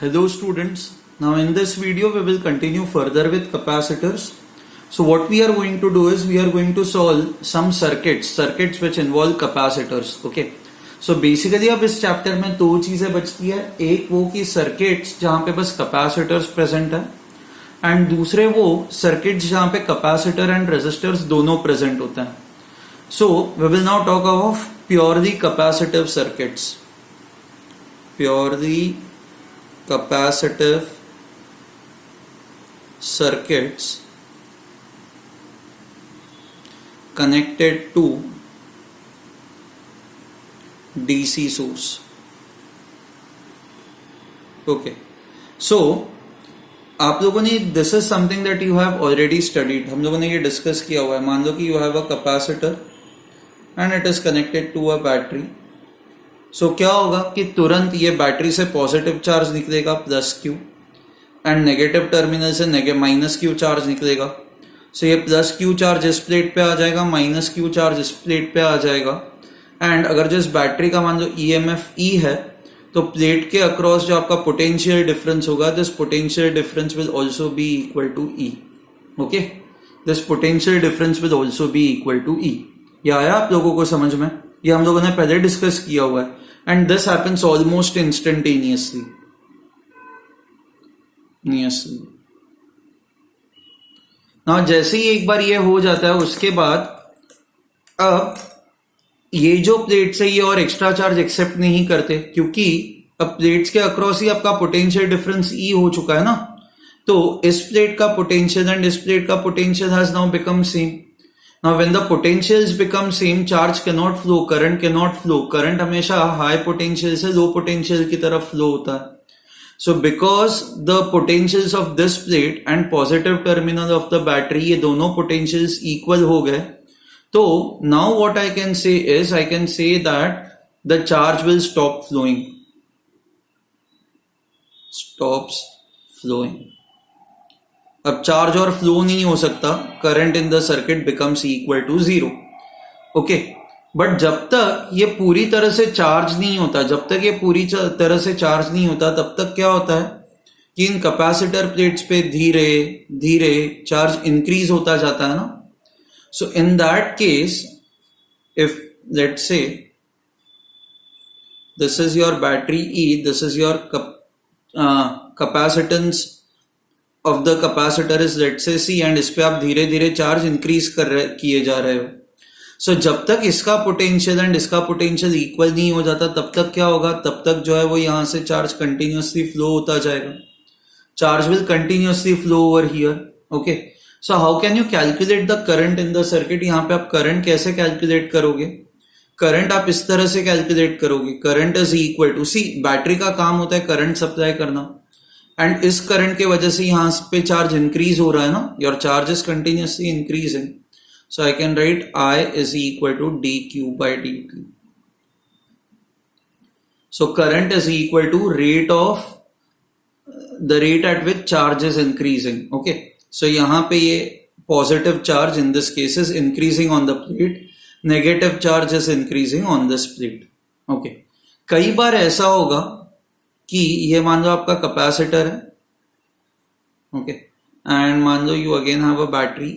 Hello students, now in this video we will continue further with capacitors. So what we are going to do is we are going to solve some circuits which involve capacitors. Okay. So basically अब इस chapter में दो चीजें बचती है, एक वो की सर्किट्स जहां पे बस कैपेसिटर्स प्रेजेंट है एंड दूसरे वो सर्किट्स जहां पे कैपेसिटर एंड रेजिस्टर्स दोनों प्रेजेंट होते हैं. So we will now talk of purely capacitive circuits. Purely capacitive circuits connected to DC source. Okay, so आप लोगों ने this is something that you have already studied. हम लोगों ने ये डिस्कस किया हुआ है. मान लो कि you have a capacitor and it is connected to a battery. So क्या होगा कि तुरंत ये बैटरी से पॉजिटिव चार्ज निकलेगा plus Q and negative terminal से माइनस क्यू चार्ज निकलेगा. सो ये प्लस क्यू चार्ज इस प्लेट पे आ जाएगा, माइनस क्यू चार्ज इस प्लेट पे आ जाएगा. एंड अगर जिस बैटरी का मान लो ईएमएफ ई है तो प्लेट के अक्रॉस जो आपका पोटेंशियल डिफरेंस होगा, this potential difference will also be equal to E. Okay, this potential difference will also be equal to E. ये आया आप लोगों को समझ में? ये हम लोगों ने पहले डिस्कस किया हुआ है. And this happens almost instantaneously. ना जैसे ही एक बार ये हो जाता है उसके बाद अब ये जो प्लेट्स है ये और एक्स्ट्रा चार्ज एक्सेप्ट नहीं करते, क्योंकि अब प्लेट्स के अक्रॉस ही आपका पोटेंशियल डिफरेंस ई हो चुका है ना. तो इस प्लेट का पोटेंशियल एंड इस प्लेट का potential has now become same. Now when the potentials become same, charge can not flow, current can not flow. Current हमेशा हाई पोटेंशियल से लो पोटेंशियल की तरफ फ्लो होता है. So because the potentials of this plate and positive terminal of the battery, ये दोनों potentials equal हो गए. So now what I can say is I can say that the charge will stop flowing. Stops flowing. अब charge और flow नहीं हो सकता. Current in the circuit becomes equal to zero. Okay, but जब तक ये पूरी तरह से चार्ज नहीं होता, तब तक क्या होता है कि इन कैपेसिटर प्लेट्स पे धीरे धीरे चार्ज इंक्रीज होता जाता है ना. So in that case, if let's say this is your battery E, this is your capacitance of the capacitor is let's say C, and इस पे आप धीरे धीरे चार्ज इंक्रीज किए जा रहे हो. So जब तक इसका पोटेंशियल एंड इसका पोटेंशियल इक्वल नहीं हो जाता तब तक क्या होगा, तब तक जो है वो यहां से चार्ज कंटिन्यूअसली फ्लो होता जाएगा. Charge will continuously flow over here. Okay, so how can you calculate the current in the circuit? यहाँ पे आप करंट कैसे कैलकुलेट करोगे? करंट आप इस तरह से कैलकुलेट करोगे, current is equal to C, battery का काम होता है करंट सप्लाई करना, एंड इस करंट के वजह से यहाँ पे चार्ज इंक्रीज हो रहा है ना. Your charge is continuously increasing. So I can write I is equal to D Q by D T. So current is equal to rate of the rate at which charge is increasing. Okay, so यहां पे ये positive charge in this case is increasing on the plate, negative charge is increasing on this plate. Okay, कई बार ऐसा होगा कि ये मान लो आपका कैपेसिटर है. ओके, एंड मान लो you again have a battery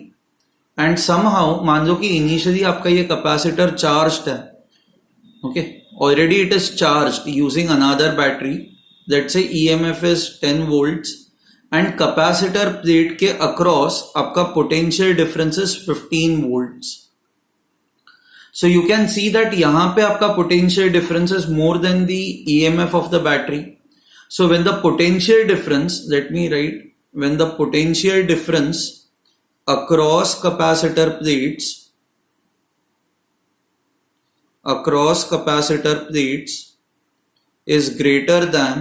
and somehow मान लो कि इनिशियली आपका ये कैपेसिटर चार्ज्ड है. Okay, already it is charged using another battery. Let's say EMF is 10 volts and capacitor plate के अक्रॉस आपका potential difference is 15 volts. So you can see that यहां पे आपका potential difference is more than the EMF of the battery. So when the potential difference, let me right, when the potential difference across capacitor plates is greater than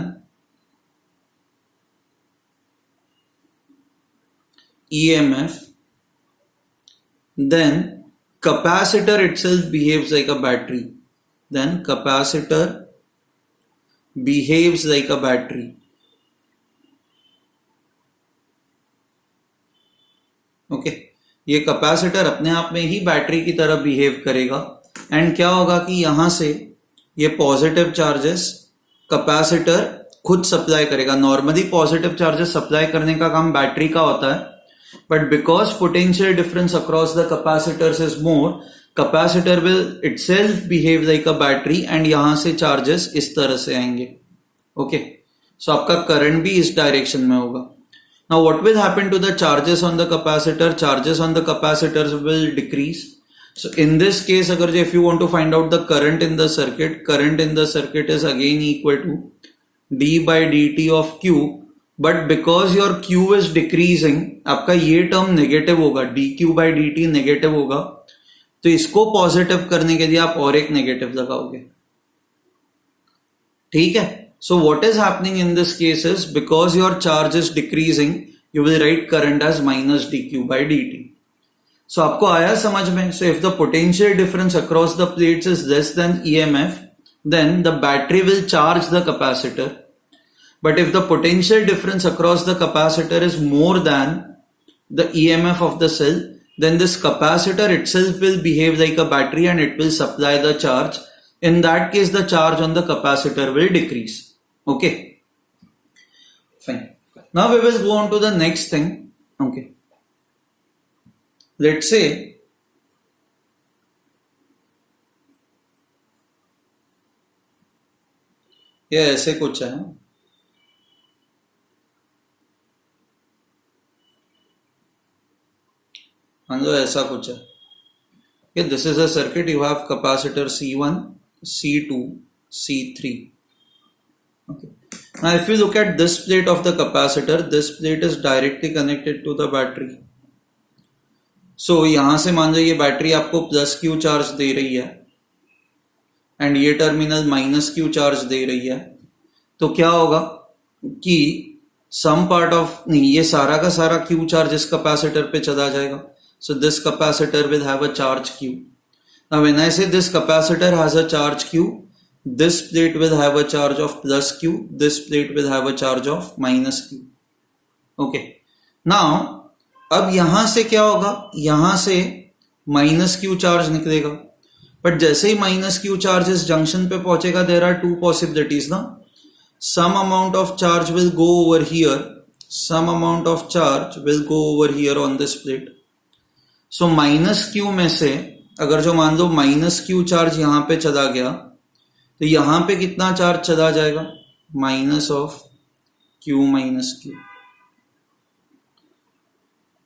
EMF, then capacitor itself behaves like a battery. Okay, ये capacitor अपने आप में ही battery की तरह behave करेगा. And क्या होगा कि यहां से ये पॉजिटिव चार्जेस कैपेसिटर खुद सप्लाई करेगा. नॉर्मली पॉजिटिव चार्जेस सप्लाई करने का काम बैटरी का होता है, but because potential difference across the capacitors is more, capacitor will itself behave like a battery and यहां से चार्जेस इस तरह से आएंगे. ओके, सो आपका करंट भी इस डायरेक्शन में होगा. Now what will happen to the charges on the capacitor? Charges on the capacitors will decrease. So in this case, अगर if you want to find out the current in the circuit is again equal to d by dt of q, but because your q is decreasing, आपका ये term negative होगा, dq by dt negative होगा, तो इसको positive करने के लिए आप और एक नेगेटिव लगाओगे. ठीक है. So what is happening in this case is because your charge is decreasing, you will write current as minus dq by dt. So आपको आया समझ में? So if the potential difference across the plates is less than EMF, then the battery will charge the capacitor. But if the potential difference across the capacitor is more than the EMF of the cell, then this capacitor itself will behave like a battery and it will supply the charge. In that case, the charge on the capacitor will decrease. Okay. Fine. Now we will go on to the next thing. Okay. Let's say ये ऐसे कुछ है. हाँ तो ऐसा कुछ है. Okay, this is a circuit. You have capacitor C1, C2, C3. Okay. Now if you look at this plate of the capacitor, this plate is directly connected to the battery. So यहां से मान लो ये battery आपको plus Q charge दे रही है and ये terminal minus Q charge दे रही है. तो क्या होगा कि सम पार्ट ऑफ नहीं, ये सारा का सारा क्यू चार्ज इस कैपेसिटर पे चला जाएगा. So this capacitor will have a charge Q. Now when I say this capacitor has a charge Q, this plate will have a charge of plus Q, this plate will have a charge of minus Q. Okay. Now अब यहां से क्या होगा? यहां से minus Q charge निकलेगा, but जैसे ही माइनस क्यू चार्ज इस जंक्शन पे पहुंचेगा, देयर आर टू पॉसिबिलिटीज ना. Some amount of charge will go over here, some amount of charge will go over here on this plate. So minus Q में से अगर जो मान लो माइनस क्यू चार्ज यहां पे चला गया, तो यहां पे कितना चार्ज चला जाएगा? Minus of Q minus Q.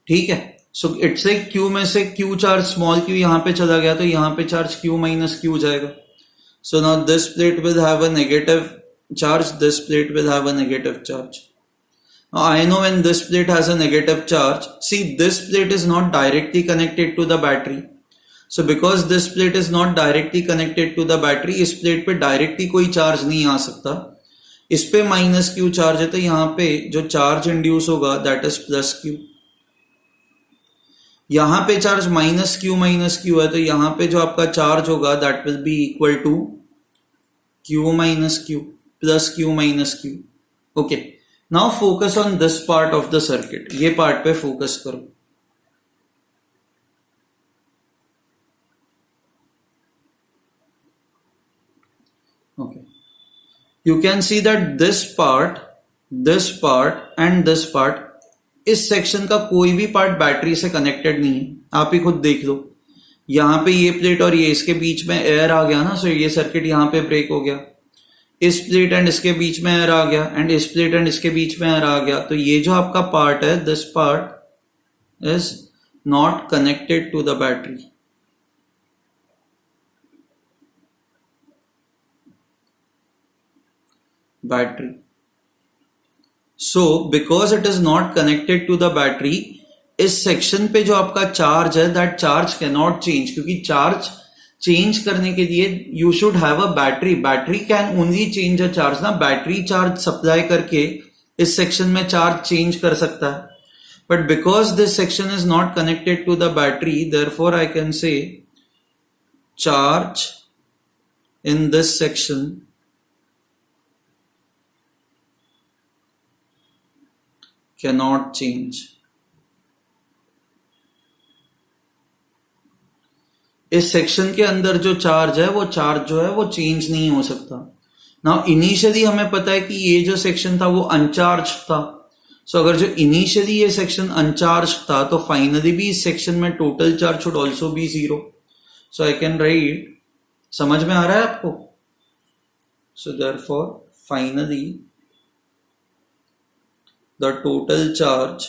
ठीक है. सो इट्स लाइक क्यू में से क्यू चार्ज स्मॉल क्यू यहां पे चला गया, तो यहां पे चार्ज क्यू माइनस क्यू जाएगा. So now this plate will have a negative charge, this plate will have a negative charge. Now I know when this plate has a negative charge, see this plate is not directly connected to the battery. So because this plate is not directly connected to the battery, इस plate पे directly कोई charge नहीं आ सकता. इस पे minus Q charge है, तो यहाँ पे जो चार्ज इंड्यूस होगा दैट इज प्लस क्यू. यहां पे चार्ज माइनस क्यू है, तो यहां पे जो आपका चार्ज होगा that will be equal to Q minus Q plus Q minus Q. Okay. Now focus on this part of the circuit. ये पार्ट पे फोकस करो. Okay. You can see that this part and this part, इस section का कोई भी part battery से connected नहीं है. आप ही खुद देख लो. यहां पे ये प्लेट और ये इसके बीच में एयर आ गया ना, सो ये सर्किट यहां पे ब्रेक हो गया. इस प्लेट एंड इसके बीच में एयर आ गया एंड इस प्लेट एंड इसके बीच में एयर आ गया. तो ये जो आपका पार्ट है, this part is not connected to the battery. So because it is not connected to the battery, इस सेक्शन पे जो आपका चार्ज है that charge can not change, क्योंकि चार्ज चेंज करने के लिए you should have a battery. Battery can only change a charge ना. बैटरी चार्ज सप्लाई करके इस सेक्शन में चार्ज चेंज कर सकता है, but because this section is not connected to the battery, therefore I can say charge in this section cannot change. इस section के अंदर जो चार्ज है वो चेंज नहीं हो सकता. नाउ इनिशियली हमें पता है कि ये जो सेक्शन था वो अनचार्ज था, सो अगर जो इनिशियली ये सेक्शन अनचार्ज था तो फाइनली भी इस सेक्शन में total charge should also B 0. So I can right, समझ में आ रहा है आपको? So therefore finally the total charge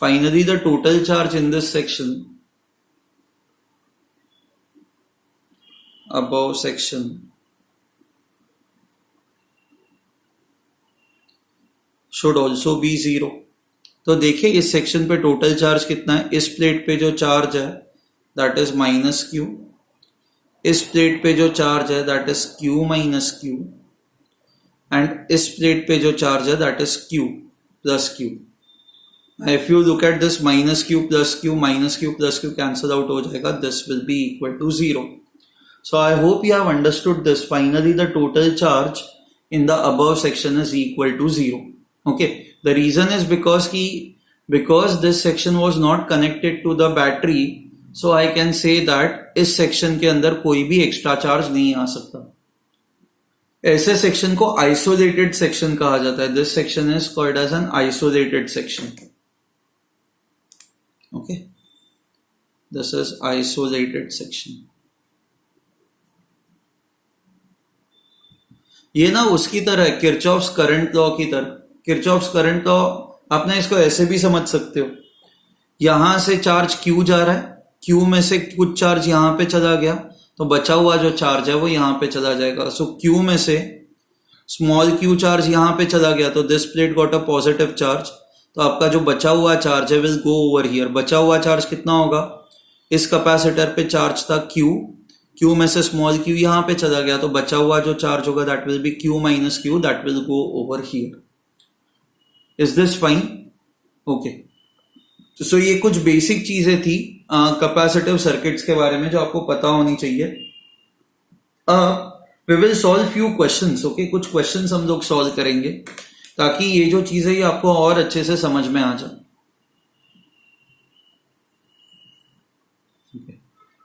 in this section above section should also be 0. तो देखिए इस सेक्शन पे टोटल चार्ज कितना है, इस प्लेट पे जो चार्ज है दैट इज माइनस क्यू, इस प्लेट पे जो चार्ज है that is Q minus Q, and इस प्लेट पे जो चार्ज है that is Q plus Q. If you look at this minus q plus q cancel out हो जाएगा, this will be equal to 0. So I hope you have understood this. Finally the total charge in the above section is equal to 0. Okay, the reason is because this section was not connected to the battery, so I can say that इस section के अंदर कोई भी extra charge नहीं आ सकता. ऐसे section को isolated section कहा जाता है. This section is called as an isolated section. Okay, this is isolated section. ये ना उसकी तरह है, किरचॉफ्स करंट लॉ की तरह. किरचॉफ्स करंट लॉ आपने इसको ऐसे भी समझ सकते हो, यहां से चार्ज Q जा रहा है, Q में से कुछ चार्ज यहां पे चला गया तो बचा हुआ जो चार्ज है वो यहां पे चला जाएगा. सो Q में से स्मॉल q चार्ज यहां पे चला गया तो this plate got a positive charge, तो आपका जो बचा हुआ चार्ज है विल गो ओवर हियर. बचा हुआ चार्ज कितना होगा, इस कैपेसिटर पे चार्ज था Q में से स्मॉल q यहां पे चला गया तो बचा हुआ जो चार्ज होगा that will be Q minus Q, that will go over here. Is this fine? Okay, so ये कुछ बेसिक चीजें थी कैपेसिटिव सर्किट्स के बारे में जो आपको पता होनी चाहिए. We will solve few questions. Okay, कुछ क्वेश्चंस हम लोग सॉल्व करेंगे ताकि ये जो चीज है ये आपको और अच्छे से समझ में आ जाए.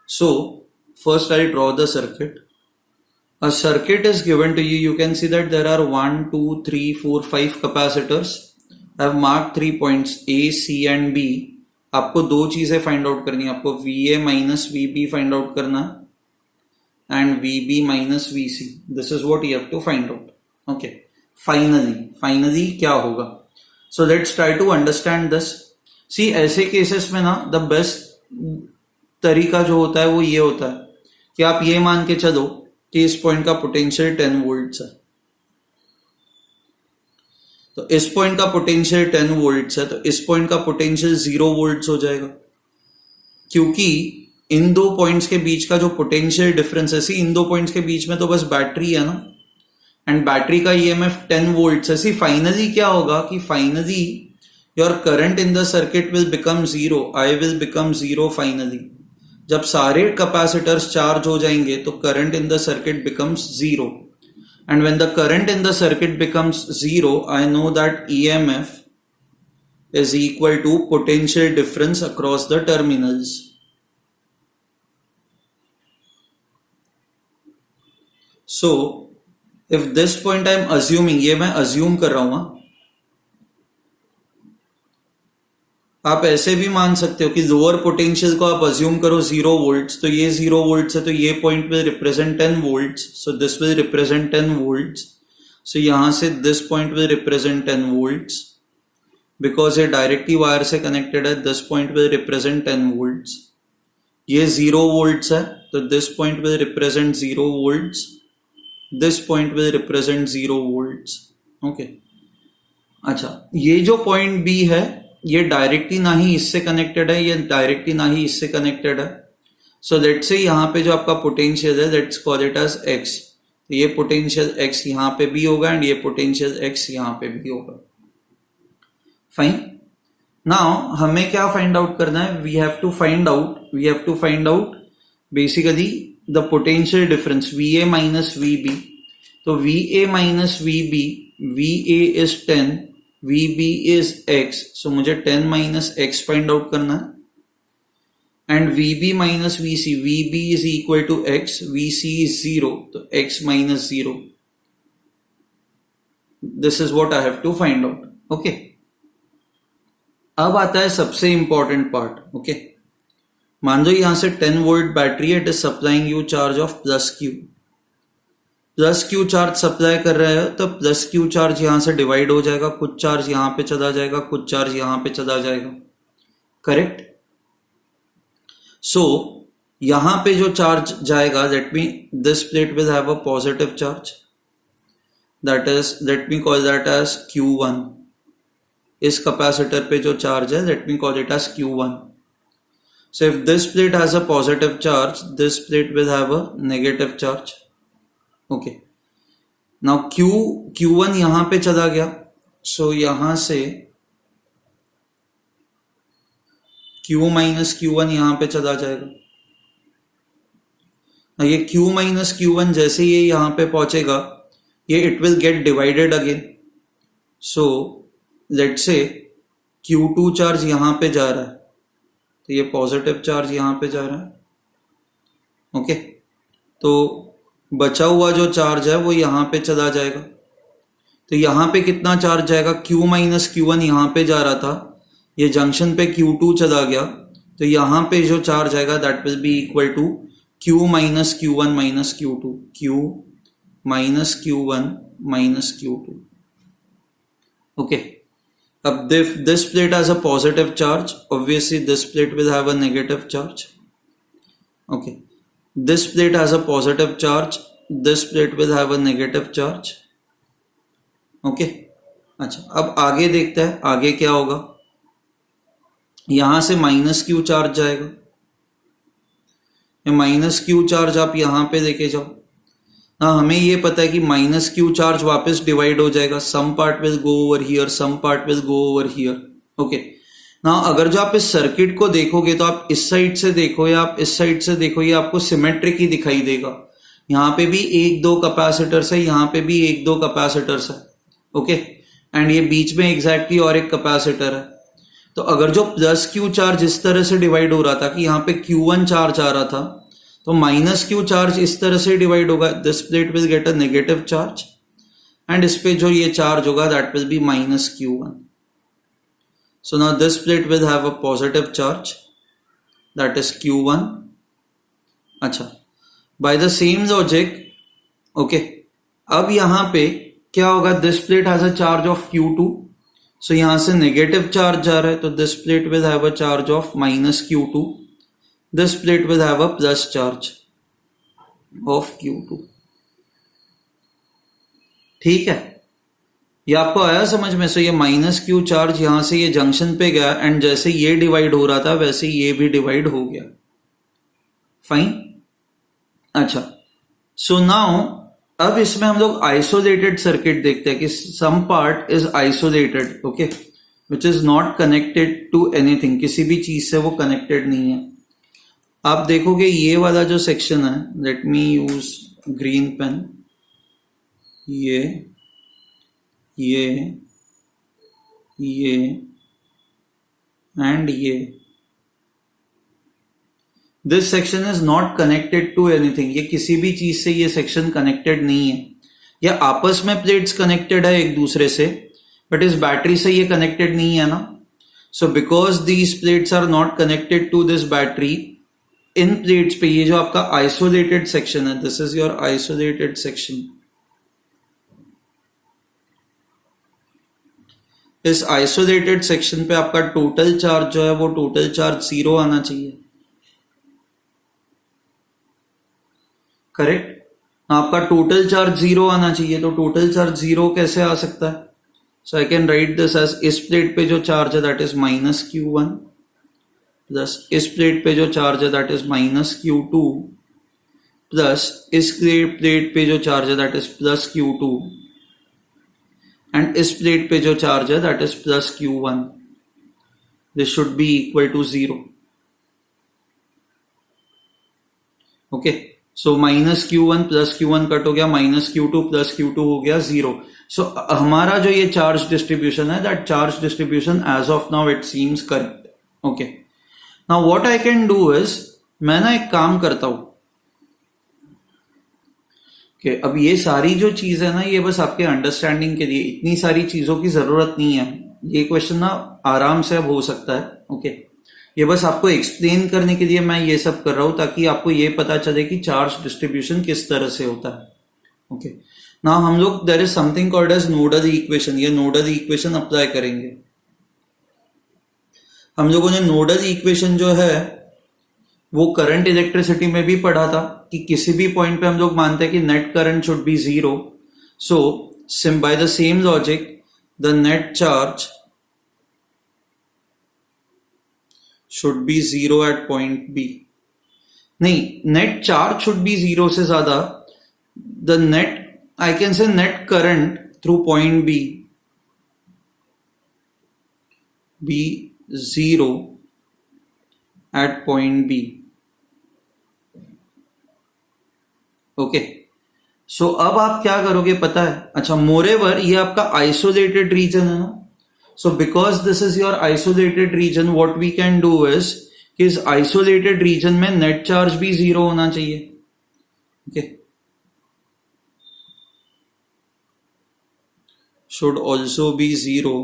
So first I'll draw the circuit. A circuit is given to you. You can see that there are 1, 2, 3, 4, 5 capacitors. I have marked 3 points A, C and B. आपको दो चीजें फाइंड आउट करनी है. आपको VA minus VB find out करना है and VB minus VC. This is what you have to find out. Okay, finally क्या होगा? So let's try to understand this. See, ऐसे केसेस में ना द बेस्ट तरीका जो होता है वो ये होता है कि आप ये मान के चलो कि इस पॉइंट का पोटेंशियल 10 वोल्ट्स है, तो इस पॉइंट का पोटेंशियल 10 वोल्ट्स है तो इस पॉइंट का पोटेंशियल 0 वोल्ट्स हो जाएगा, क्योंकि इन दो पॉइंट्स के बीच का जो पोटेंशियल डिफरेंस है, सी इन दो पॉइंट्स के बीच में तो बस बैटरी है ना, एंड बैटरी का ईएमएफ 10 वोल्ट्स है. सी फाइनली क्या होगा कि finally your current in the circuit will become 0, I will become 0 finally. जब सारे कैपेसिटर्स चार्ज हो जाएंगे तो current in the circuit becomes 0, and when the current in the circuit becomes 0 I know that EMF is equal to potential difference across the terminals. So if this point I am assuming, ये मैं assume कर रहा हूं, आप ऐसे भी मान सकते हो कि लोअर पोटेंशियल को आप अज्यूम करो 0 वोल्ट्स, तो ये 0 वोल्ट्स है तो ये point will represent 10 volts, so this will represent 10 volts. So यहां से this point will represent 10 volts because ये डायरेक्टली वायर से कनेक्टेड है. This point will represent 10 volts. ये 0 वोल्ट्स है तो this point will represent 0 volts, this point will represent 0 volts. Okay, अच्छा, ये जो पॉइंट बी है ये डायरेक्टली ना ही इससे कनेक्टेड है, ये डायरेक्टली ना ही इससे कनेक्टेड है. सो लेट्स से यहाँ पे जो आपका पोटेंशियल है let's call it as x, तो ये पोटेंशियल x यहाँ पे भी होगा एंड ये पोटेंशियल x यहाँ पे भी होगा. फाइन. नाउ हमें क्या फाइंड आउट करना है? We have to find out basically the potential difference VA minus VB. तो VA minus VB, VA is 10, VB is x, so मुझे 10 माइनस x फाइंड आउट करना है. and VB minus VC, VB is equal to X, VC is 0, तो X minus 0. This is what I have to find out. Okay. अब आता है सबसे important part. Okay, मान लो यहां से 10 वोल्ट बैटरी है, it is supplying you charge of plus Q charge supply कर रहा है, तो प्लस क्यू चार्ज यहां से डिवाइड हो जाएगा, कुछ चार्ज यहां पे चला जाएगा, कुछ चार्ज यहां पे चला जाएगा. करेक्ट. सो यहां पे जो चार्ज जाएगा, let me this plate will have a positive charge, that is, let me call that as Q1. इस कैपेसिटर पे जो चार्ज है, let me call it as Q1. So if this plate has a positive charge, this plate will have a negative charge. Okay, now Q1 यहां पे चला गया, सो यहां से Q माइनस Q1 यहां पे चला जाएगा. ये Q माइनस Q1 जैसे ये यहां पे पहुंचेगा, ये it will get divided again. So let's say Q2 charge यहां पे जा रहा है, तो ये पॉजिटिव चार्ज यहां पे जा रहा है. ओके, तो बचा हुआ जो चार्ज है वो यहां पे चला जाएगा. तो यहां पे कितना चार्ज जाएगा? Q माइनस Q1 यहां पे जा रहा था, ये जंक्शन पे Q2 चला गया, तो यहां पे जो चार्ज आएगा that will be equal to Q minus Q1 minus Q2, Q minus Q1 minus Q2. Okay, अब this plate has a positive charge, obviously this plate will have a negative charge. Okay, this plate has a positive charge, this plate will have a negative charge. Okay, अच्छा, अब आगे देखते हैं आगे क्या होगा. यहां से माइनस क्यू चार्ज जाएगा, माइनस क्यू चार्ज आप यहां पे लेके जाओ ना, हमें ये पता है कि माइनस क्यू चार्ज वापस डिवाइड हो जाएगा, some part will go over here, some part will go over here. Okay, ना अगर जो आप इस सर्किट को देखोगे तो आप इस साइड से देखो या आप इस साइड से देखो, ये आपको सिमेट्रिक ही दिखाई देगा. यहाँ पे भी एक दो कैपेसिटर्स है, यहाँ पे भी एक दो कैपेसिटर्स है. ओके, एंड ये बीच में एग्जैक्टली और एक कैपेसिटर है. तो अगर जो प्लस क्यू चार्ज इस तरह से डिवाइड हो रहा था कि यहाँ पे Q1 चार्ज आ रहा था, तो माइनस क्यू चार्ज इस तरह से डिवाइड होगा, this plate will get a negative charge, and इस पे जो ये चार्ज होगा that will B minus Q1. So now this plate will have a positive charge, that is Q1. अच्छा, bye the same logic, okay, अब यहां पे क्या होगा, this plate has a charge of Q2, सो यहां से नेगेटिव चार्ज जा रहा है, तो this plate will have a charge of minus Q2, this plate will have a plus charge of Q2. ठीक है, ये आपको आया समझ में? सो ये माइनस क्यू चार्ज यहां से ये जंक्शन पे गया, एंड जैसे ये डिवाइड हो रहा था वैसे ये भी डिवाइड हो गया. फाइन. अच्छा, सो नाउ अब इसमें हम लोग आइसोलेटेड सर्किट देखते हैं कि some part is isolated, okay, which is not connected to anything, किसी भी चीज से वो कनेक्टेड नहीं है. आप देखोगे ये वाला जो सेक्शन है, let me use green pen, ये एंड ये, this section is not connected to anything. ये किसी भी चीज से ये सेक्शन कनेक्टेड नहीं है. या आपस में प्लेट्स कनेक्टेड है एक दूसरे से, बट इस बैटरी से ये कनेक्टेड नहीं है ना. So because these plates are not connected to this battery, इन प्लेट्स पे ये जो आपका आइसोलेटेड सेक्शन है, this is your isolated section, इस आइसोलेटेड सेक्शन पे आपका टोटल चार्ज जो है वो टोटल चार्ज 0 आना चाहिए. करेक्ट, आपका टोटल चार्ज 0 आना चाहिए. तो टोटल चार्ज 0 कैसे आ सकता है? So I can write this as, इस प्लेट पे जो चार्ज है that is minus Q1, plus इस प्लेट पे जो चार्ज है that is minus Q2, plus इस प्लेट पे जो चार्ज है that is plus Q2, and इस प्लेट पे जो चार्ज है that is plus Q1. This should be equal to 0. Okay, so minus Q1 plus Q1 cut हो गया, माइनस Q2 प्लस Q2 हो गया 0. सो हमारा जो ये चार्ज डिस्ट्रीब्यूशन है, that charge distribution as of now it seems correct. Okay, now what I can do is, मैं ना एक काम करता हूं कि अब ये सारी जो चीज है ना, ये बस आपके अंडरस्टैंडिंग के लिए, इतनी सारी चीजों की जरूरत नहीं है। ये क्वेश्चन ना आराम से अब हो सकता है, ओके। ये बस आपको एक्सप्लेन करने के लिए मैं ये सब कर रहा हूं, ताकि आपको ये पता चले कि चार्ज डिस्ट्रीब्यूशन किस तरह से होता है, ओके। ना हम लोग there is something called as nodal equation, ये नोडल इक्वेशन अप्लाई करेंगे। हम लोगों ने नोडल इक्वेशन जो है वो करंट इलेक्ट्रिसिटी में भी पढ़ा था कि किसी भी पॉइंट पे हम लोग मानते हैं कि net current should be zero, so by the same logic the net charge should be zero at point B. नहीं, net charge should be zero से ज्यादा the net, I can say net current through point B be zero at point B, okay. So अब आप क्या करोगे पता है, अच्छा मोरेवर ये आपका आइसोलेटेड रीजन है ना, so because this is your isolated region, what we can do is कि इस आइसोलेटेड रीजन में नेट चार्ज भी जीरो होना चाहिए, okay. Should also be zero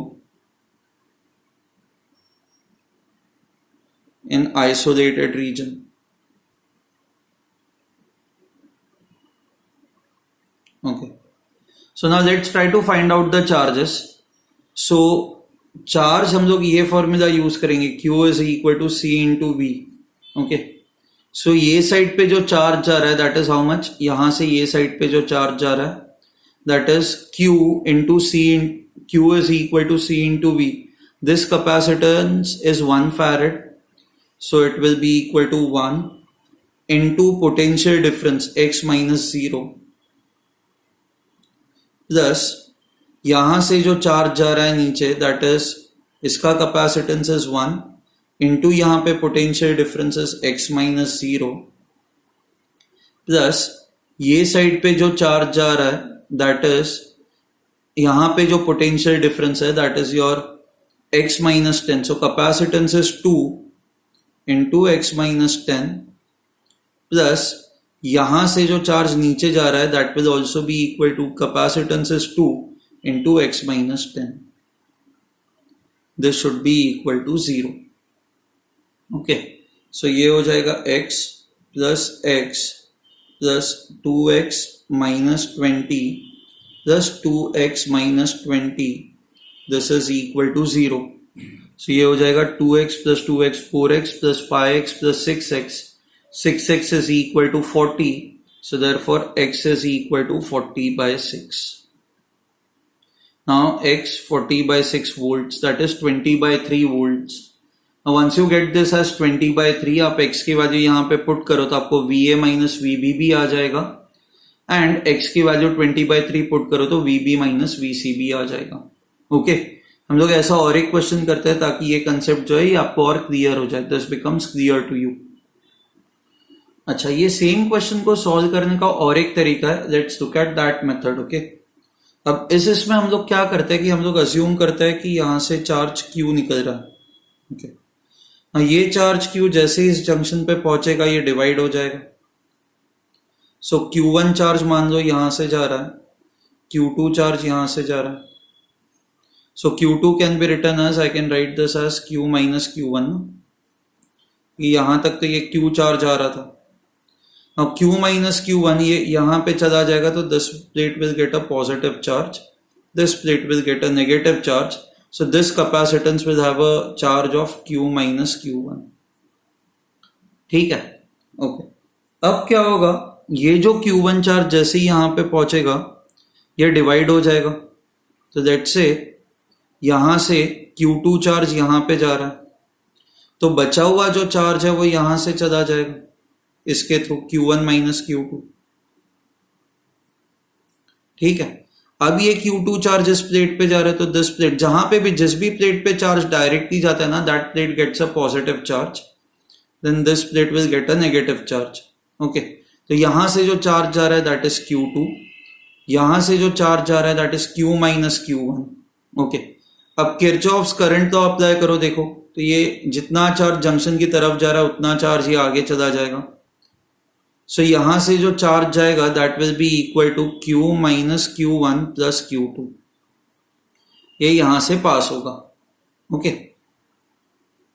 in isolated region, okay. So now let's try to find out the charges. So charge हम लोग ये formula use करेंगे, Q is equal to C into V, okay. So ये side पे जो charge जा रहा है that is how much, यहां से ये साइड पे जो चार्ज जा रहा है that is Q into C, Q is equal to C into V. This capacitance is 1 farad, so it will be equal to 1 into potential difference x minus 0 plus यहां से जो चार्ज जा रहा है नीचे that is इसका capacitance is 1 into यहां पे potential difference is x minus 0 plus ये साइड पे जो चार्ज जा रहा है that is यहां पे जो potential difference है that is your x minus 10, so capacitance is 2 into x minus 10 plus यहां से जो चार्ज नीचे जा रहा है that will also be equal to capacitance is 2 into x minus 10. This should be equal to 0. Okay, so ये हो जाएगा x plus 2x minus 20 plus 2x minus 20. This is equal to 0. So ये हो जाएगा 2x plus 2x 4x plus 5x plus 6x. 6x is equal to 40. So therefore x is equal to 40 by 6. Now x 40 by 6 volts, that is 20 by 3 volts. Now once you get this as 20 by 3, आप x की value यहाँ पे put करो तो आपको VA minus VB भी आ जाएगा, and x की वैल्यू 20 by 3 पुट करो तो VB minus VC भी आ जाएगा, ओके। हम लोग ऐसा और एक क्वेश्चन करते हैं ताकि ये कंसेप्ट जो है ये आपको और क्लियर हो जाए, this becomes clear to you. अच्छा, ये सेम क्वेश्चन को सॉल्व करने का और एक तरीका है, let's look at that method, okay. अब इसमें हम लोग क्या करते हैं कि हम लोग अज्यूम करते हैं कि यहां से चार्ज Q निकल रहा है, ओके। ये चार्ज Q जैसे इस जंक्शन पे पहुंचेगा ये डिवाइड हो जाएगा, सो Q1 चार्ज मान लो यहां से जा रहा है, Q2 चार्ज यहां से जा रहा है, so Q2 can be written as, I can write this as Q minus Q1. यहां तक तो ये Q चार्ज आ रहा था, now Q minus Q1 ये यहां पे चला जाएगा तो this plate will get a positive charge, this plate will get a negative charge, so this capacitance will have a charge of Q minus Q1, ठीक है, ओके। अब क्या होगा, ये जो Q1 चार्ज जैसे ही यहां पे पहुंचेगा ये डिवाइड हो जाएगा, तो लेट्स से यहां से Q2 चार्ज यहां पे जा रहा है तो बचा हुआ जो चार्ज है वो यहां से चला जाएगा इसके थ्रू Q1 माइनस Q2, ठीक है। अब ये Q2 चार्ज इस प्लेट पे जा रहा है तो दिस प्लेट, जहां पे भी जिस भी प्लेट पे चार्ज डायरेक्टली जाता है ना, that plate gets a positive charge, then this plate will get a negative charge, okay. तो यहां से जो चार्ज जा रहा है दैट इज Q2, यहां से जो चार्ज जा रहा है that is Q minus Q1, okay. अब किरचॉफ्स करंट लॉ अप्लाई करो, देखो तो ये जितना चार्ज जंक्शन की तरफ जा रहा है उतना चार्ज ये आगे चला जाएगा. सो यहां से जो चार्ज जाएगा that will be equal to Q minus Q1 plus Q2. ये यहां से पास होगा. ओके,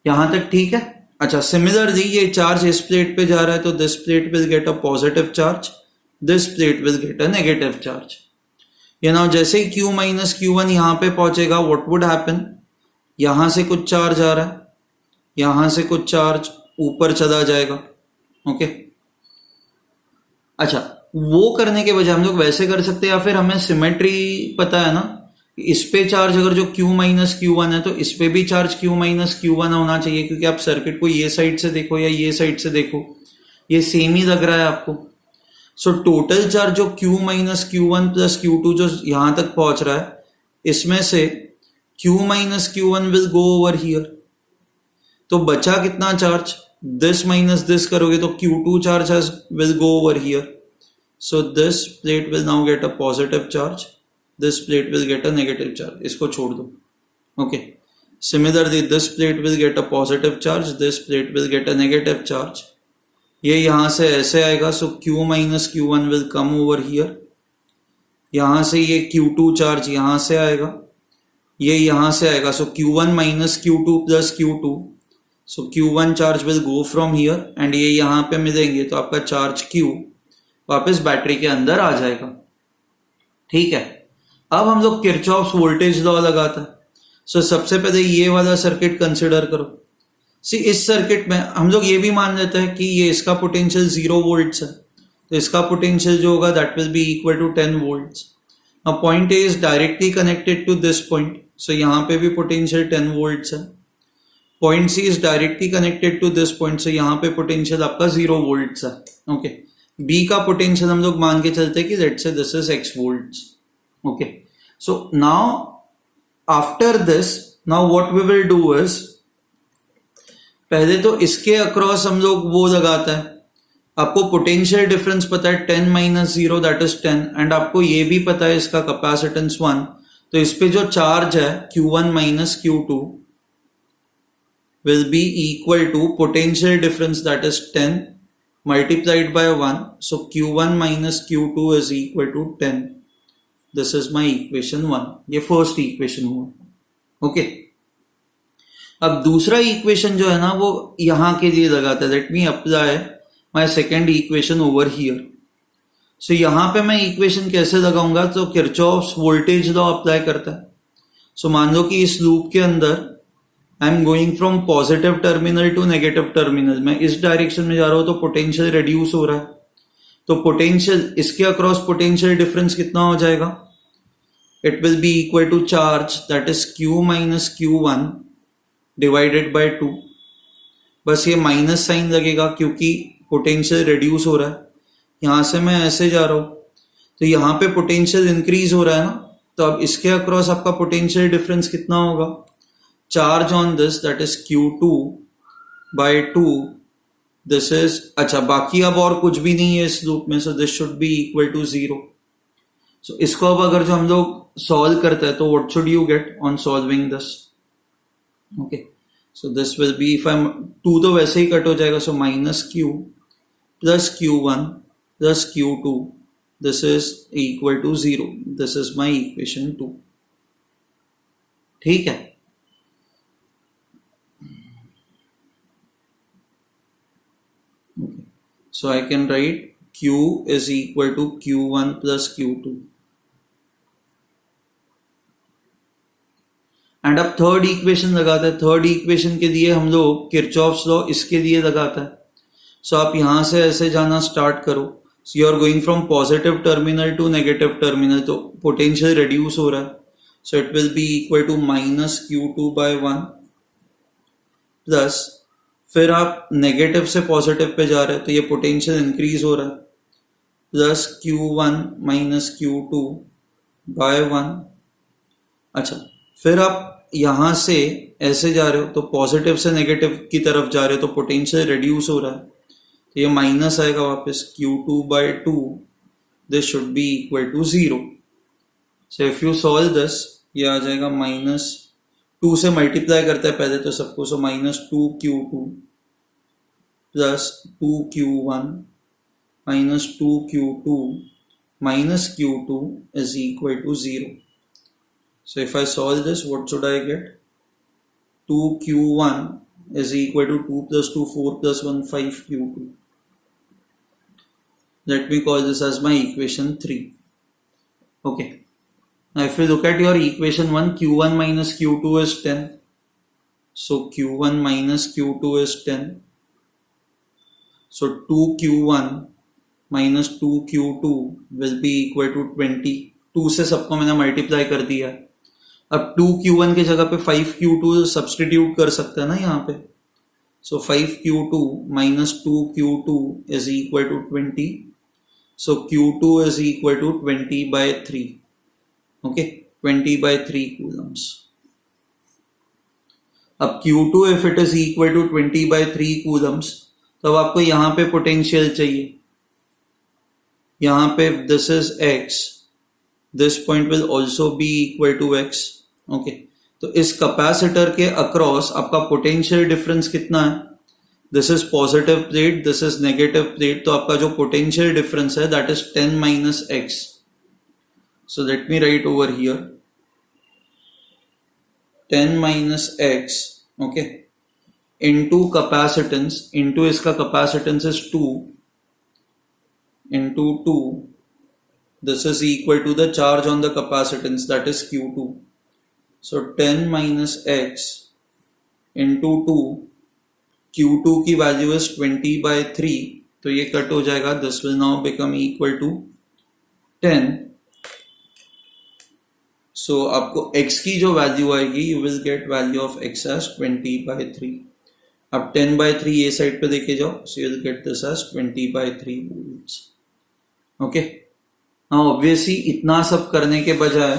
यहां तक ठीक है. अच्छा, सिमिलरली ये चार्ज इस प्लेट पे जा रहा है तो this plate will get a positive charge, this plate will get a negative charge. ये नाउ जैसे ही Q माइनस Q1 यहां पे पहुंचेगा, व्हाट वुड हैपन, यहां से कुछ चार्ज आ रहा है, यहां से कुछ चार्ज ऊपर चला जाएगा. ओके, अच्छा, वो करने के बजाय हम लोग वैसे कर सकते हैं, या फिर हमें सिमेट्री पता है ना, इस पे चार्ज अगर जो Q माइनस Q1 है तो इस पे भी चार्ज Q माइनस Q1 होना चाहिए, क्योंकि आप सर्किट को ये साइड से देखो या ये साइड से देखो, ये सेम ही लग रहा है आपको. सो टोटल चार्ज जो Q minus Q1 plus Q2 जो यहां तक पहुंच रहा है, इसमें से Q minus Q1 will go over here. तो बचा कितना चार्ज, दिस माइनस दिस करोगे तो Q2 charge will go over here. So this plate will now get a positive charge, this plate will get a negative charge. इसको छोड़ दो. Okay, similarly this plate will get a positive charge, this plate will get a negative charge. ये यहां से ऐसे आएगा, so Q minus Q1 will come over here. यहां से ये Q2 चार्ज यहां से आएगा, ये यहां से आएगा, so Q1 minus Q2 plus Q2, so Q1 charge will go from here and ये यहां पे मिलेंगे तो आपका चार्ज Q वापस बैटरी के अंदर आ जाएगा. ठीक है, अब हम लोग किरचॉफ्स वोल्टेज लॉ लगाता है. सो सबसे पहले ये वाला सर्किट कंसिडर करो. सी, इस सर्किट में हम लोग ये भी मान लेते हैं कि ये इसका पोटेंशियल 0 वोल्ट्स है, तो इसका पोटेंशियल जो होगा that will be equal to 10 volts. Now point A is directly connected to this point, so यहाँ पे भी पोटेंशियल 10 वोल्ट्स है. Point C is directly connected to this point, so यहाँ पे पोटेंशियल आपका 0 वोल्ट्स है. ओके, बी का potential हम लोग मान के चलते हैं कि let's say this is x volts. Okay, so now after this, now what we will do is, पहले तो इसके अक्रॉस हम लोग वो लगाता है. आपको पोटेंशियल डिफरेंस पता है 10 माइनस 0 दैट इज 10, एंड आपको ये भी पता है इसका कैपेसिटेंस 1. तो इस पे जो चार्ज है Q1 minus Q2 will be equal to potential difference that is 10 multiplied by 1. So Q1 minus Q2 is equal to 10. This is my equation 1. ये फर्स्ट इक्वेशन हुआ. ओके, अब दूसरा इक्वेशन जो है ना वो यहां के लिए लगाता है. Let me apply my second equation over here. So यहां पे मैं इक्वेशन कैसे लगाऊंगा, तो किरचॉफ्स वोल्टेज लॉ अप्लाई करता है. सो मान लो कि इस लूप के अंदर I am going from positive terminal to negative terminal. मैं इस डायरेक्शन में जा रहा हूं तो पोटेंशियल रिड्यूस हो रहा है. तो पोटेंशियल, इसके अक्रॉस पोटेंशियल डिफरेंस कितना हो जाएगा, it will be equal to charge that is Q minus Q1 divided by 2. बस ये माइनस साइन लगेगा क्योंकि पोटेंशियल रिड्यूस हो रहा है. यहां से मैं ऐसे जा रहा हूं तो यहां पे पोटेंशियल इंक्रीज हो रहा है ना, तो अब इसके अक्रॉस आपका पोटेंशियल डिफरेंस कितना होगा, charge on this that is Q2 by 2. This is, अच्छा बाकी अब और कुछ भी नहीं है इस लूप में, so this should be equal to 0. So इसको अब अगर जो हम लोग सॉल्व करते हैं तो what should you get on solving this. Okay, so this will be, if I 2 तो वैसे ही कट हो जाएगा, so minus Q plus Q1 plus Q2, this is equal to 0. This is my equation 2. ठीक है, so I can write Q is equal to Q1 plus Q2. And अब third equation लगाता है. थर्ड इक्वेशन के लिए हम लोग Kirchhoff's law इसके लिए लगाता है. सो आप यहां से ऐसे जाना स्टार्ट करो. So you are going from positive terminal to negative terminal, तो पोटेंशियल रिड्यूस हो रहा है. So it will be equal to minus Q2 by 1 plus, फिर आप नेगेटिव से पॉजिटिव पे जा रहे हैं तो ये पोटेंशियल इंक्रीज हो रहा है, plus Q1 minus Q2 by 1. अच्छा, फिर आप यहां से ऐसे जा रहे हो तो पॉजिटिव से नेगेटिव की तरफ जा रहे हो तो पोटेंशियल रिड्यूस हो रहा है, तो ये माइनस आएगा वापस Q2 by 2. This should be equal to 0. So if you solve this, ये आ जाएगा माइनस 2 से मल्टीप्लाई करते हैं पहले तो सबको, सो -2q2 plus 2q1 minus 2q2 minus q2 is equal to 0. So if I solve this, what should I get? 2q1 is equal to 2 plus 2, 4 plus 1, 5q2. Let me call this as my equation 3. Okay. Now if you look at your equation 1, q1 minus q2 is 10. So q1 minus q2 is 10. So 2q1 minus 2q2 will be equal to 20. 2 से सबको मैंने multiply कर दिया. अब 2q1 की जगह पे 5q2 substitute कर सकते हैं ना यहाँ पे. So 5q2 minus 2q2 is equal to 20. So q2 is equal to 20 by 3. Okay, 20 by 3 coulombs. अब q2 if it is equal to 20 by 3 coulombs, तो अब आपको यहाँ पे पोटेंशियल चाहिए. यहाँ पे this is x, this point will also be equal to x. Okay, तो इस कैपेसिटर के अक्रॉस आपका पोटेंशियल डिफरेंस कितना है? This is positive plate, this is negative plate, तो आपका जो पोटेंशियल डिफरेंस है that is 10 minus x. So let me right over here 10 minus x, okay, into capacitance, into इसका capacitance is 2 into 2, this is equal to the charge on the capacitance, that is q2. So 10 minus x into 2, q2 की value is 20 by 3, तो ये cut हो जाएगा. this will now become equal to 10. so आपको x की जो value आएगी, you will get value of x as 20 by 3. अब 10 by 3 ये साइड पे देखे जाओ, so you will get this as 20 by 3 volts. Okay, हाँ ऑब्वियसली इतना सब करने के बजाय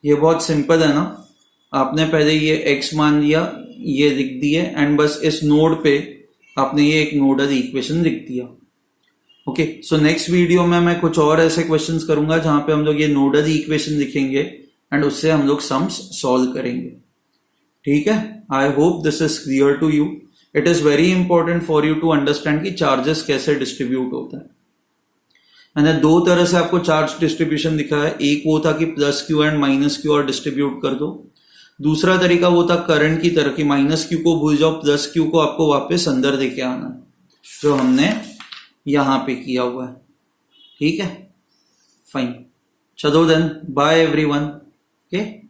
ये बहुत सिंपल है ना. आपने पहले ये x मान लिया, ये लिख दिए, एंड बस इस नोड पे आपने ये एक नोडल इक्वेशन लिख दिया. ओके, सो नेक्स्ट वीडियो में मैं कुछ और ऐसे क्वेश्चंस करूंगा जहां पे हम लोग ये नोडल इक्वेशन लिखेंगे एंड उससे हम लोग सम्स सॉल्व करेंगे. ठीक है, I hope this is clear to you. It is very important for you to understand कि चार्जेस कैसे डिस्ट्रीब्यूट होता है. मैंने दो तरह से आपको चार्ज डिस्ट्रीब्यूशन दिखाया है. एक वो था कि plus Q and minus Q और डिस्ट्रीब्यूट कर दो. दूसरा तरीका वो था करंट की तरह कि माइनस क्यू को भूल जाओ, प्लस क्यू को आपको वापस अंदर लेके आना है, जो हमने यहां पे किया हुआ है. ठीक है, फाइन. चलो देन, बाय एवरीवन. ओके.